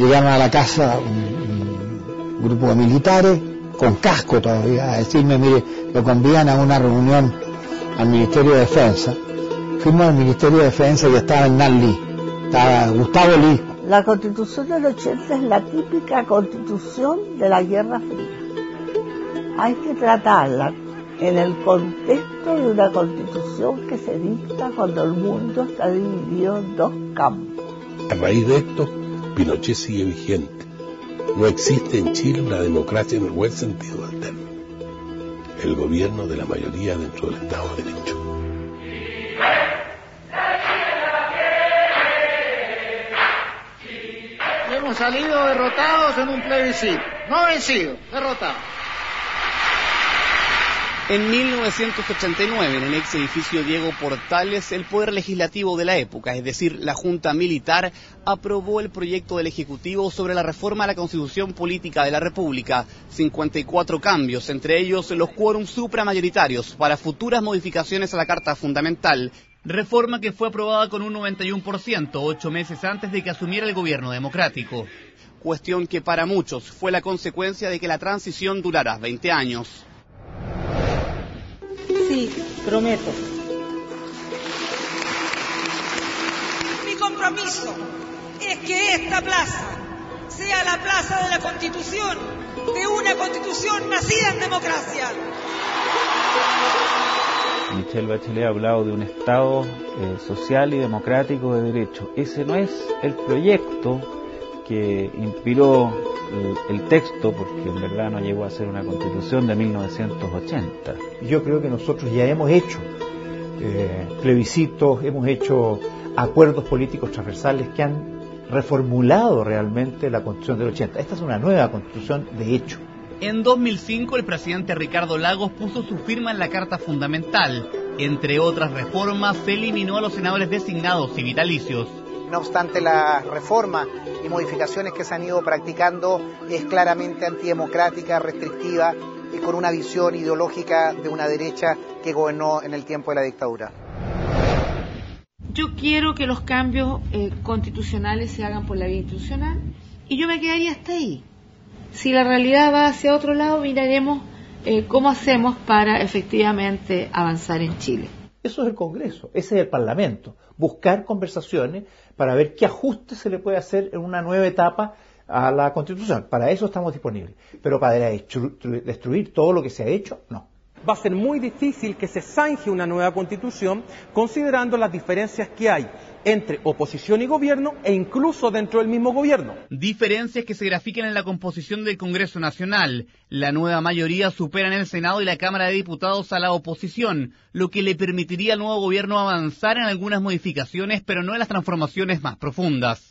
llegaron a la casa un grupo de militares, con casco todavía, a decirme, mire, lo convían a una reunión al Ministerio de Defensa. Fuimos al Ministerio de Defensa y estaba Hernán Lee, estaba Gustavo Lee. La Constitución del 80 es la típica Constitución de la Guerra Fría. Hay que tratarla en el contexto de una Constitución que se dicta cuando el mundo está dividido en dos campos. A raíz de esto, Pinochet sigue vigente. No existe en Chile una democracia en el buen sentido del término. El gobierno de la mayoría dentro del Estado de Derecho. Hemos salido derrotados en un plebiscito. No vencidos, derrotados. En 1989, en el ex edificio Diego Portales, el Poder Legislativo de la época, es decir, la Junta Militar, aprobó el proyecto del Ejecutivo sobre la reforma a la Constitución Política de la República. 54 cambios, entre ellos los quórums supramayoritarios para futuras modificaciones a la Carta Fundamental. Reforma que fue aprobada con un 91%, 8 meses antes de que asumiera el gobierno democrático. Cuestión que para muchos fue la consecuencia de que la transición durara 20 años. Sí, prometo. Mi compromiso es que esta plaza sea la plaza de la Constitución, de una Constitución nacida en democracia. Michelle Bachelet ha hablado de un Estado social y democrático de derecho. Ese no es el proyecto que inspiró el texto, porque en verdad no llegó a ser una Constitución de 1980. Yo creo que nosotros ya hemos hecho plebiscitos, hemos hecho acuerdos políticos transversales que han reformulado realmente la Constitución del 80. Esta es una nueva Constitución de hecho. En 2005 el presidente Ricardo Lagos puso su firma en la Carta Fundamental. Entre otras reformas, se eliminó a los senadores designados y vitalicios. No obstante, la reforma y modificaciones que se han ido practicando es claramente antidemocrática, restrictiva y con una visión ideológica de una derecha que gobernó en el tiempo de la dictadura. Yo quiero que los cambios constitucionales se hagan por la vía institucional y yo me quedaría hasta ahí. Si la realidad va hacia otro lado, miraremos cómo hacemos para efectivamente avanzar en Chile. Eso es el Congreso, ese es el Parlamento. Buscar conversaciones para ver qué ajustes se le puede hacer en una nueva etapa a la Constitución. Para eso estamos disponibles. Pero para destruir todo lo que se ha hecho, no. Va a ser muy difícil que se zanje una nueva Constitución considerando las diferencias que hay entre oposición y gobierno e incluso dentro del mismo gobierno. Diferencias que se grafican en la composición del Congreso Nacional. La nueva mayoría supera en el Senado y la Cámara de Diputados a la oposición, lo que le permitiría al nuevo gobierno avanzar en algunas modificaciones, pero no en las transformaciones más profundas.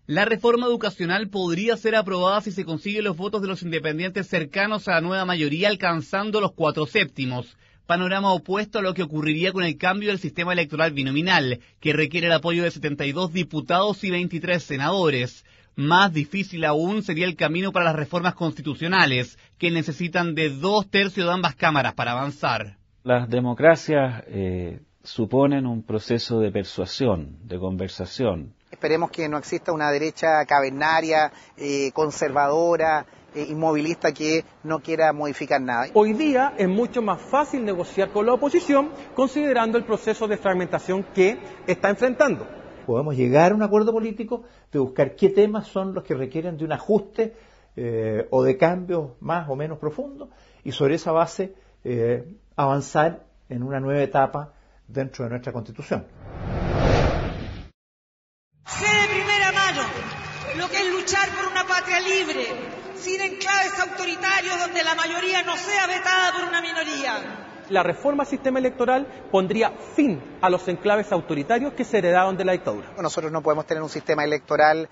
La reforma educacional podría ser aprobada si se consiguen los votos de los independientes cercanos a la nueva mayoría, alcanzando los 4/7. Panorama opuesto a lo que ocurriría con el cambio del sistema electoral binominal, que requiere el apoyo de 72 diputados y 23 senadores. Más difícil aún sería el camino para las reformas constitucionales, que necesitan de 2/3 de ambas cámaras para avanzar. Las democracias suponen un proceso de persuasión, de conversación. Esperemos que no exista una derecha cavernaria, conservadora, inmovilista que no quiera modificar nada. Hoy día es mucho más fácil negociar con la oposición considerando el proceso de fragmentación que está enfrentando. Podemos llegar a un acuerdo político de buscar qué temas son los que requieren de un ajuste o de cambios más o menos profundos y sobre esa base avanzar en una nueva etapa dentro de nuestra Constitución. Sé de primera mano lo que es luchar por una patria libre, sin enclaves autoritarios donde la mayoría no sea vetada por una minoría. La reforma al sistema electoral pondría fin a los enclaves autoritarios que se heredaron de la dictadura. Nosotros no podemos tener un sistema electoral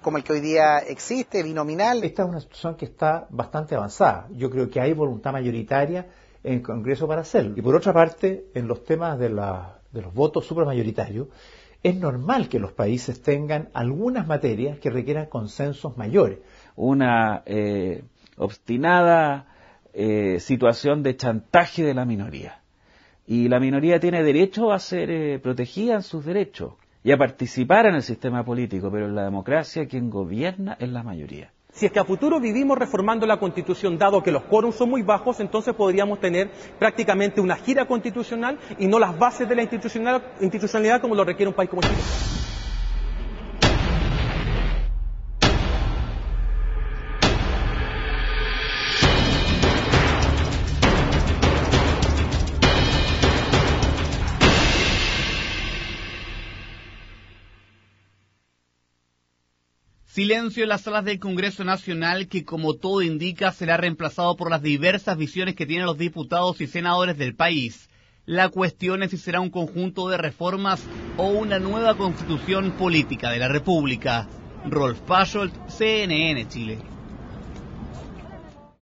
como el que hoy día existe, binominal. Esta es una situación que está bastante avanzada. Yo creo que hay voluntad mayoritaria en el Congreso para hacerlo. Y por otra parte, en los temas de los votos supramayoritarios, es normal que los países tengan algunas materias que requieran consensos mayores. Una obstinada situación de chantaje de la minoría. Y la minoría tiene derecho a ser protegida en sus derechos. y a participar en el sistema político, pero en la democracia quien gobierna es la mayoría. Si es que a futuro vivimos reformando la Constitución, dado que los quórums son muy bajos, entonces podríamos tener prácticamente una gira constitucional y no las bases de la institucionalidad como lo requiere un país como Chile. Silencio en las salas del Congreso Nacional, que como todo indica será reemplazado por las diversas visiones que tienen los diputados y senadores del país. La cuestión es si será un conjunto de reformas o una nueva constitución política de la República. Rolf Pascholt, CNN Chile.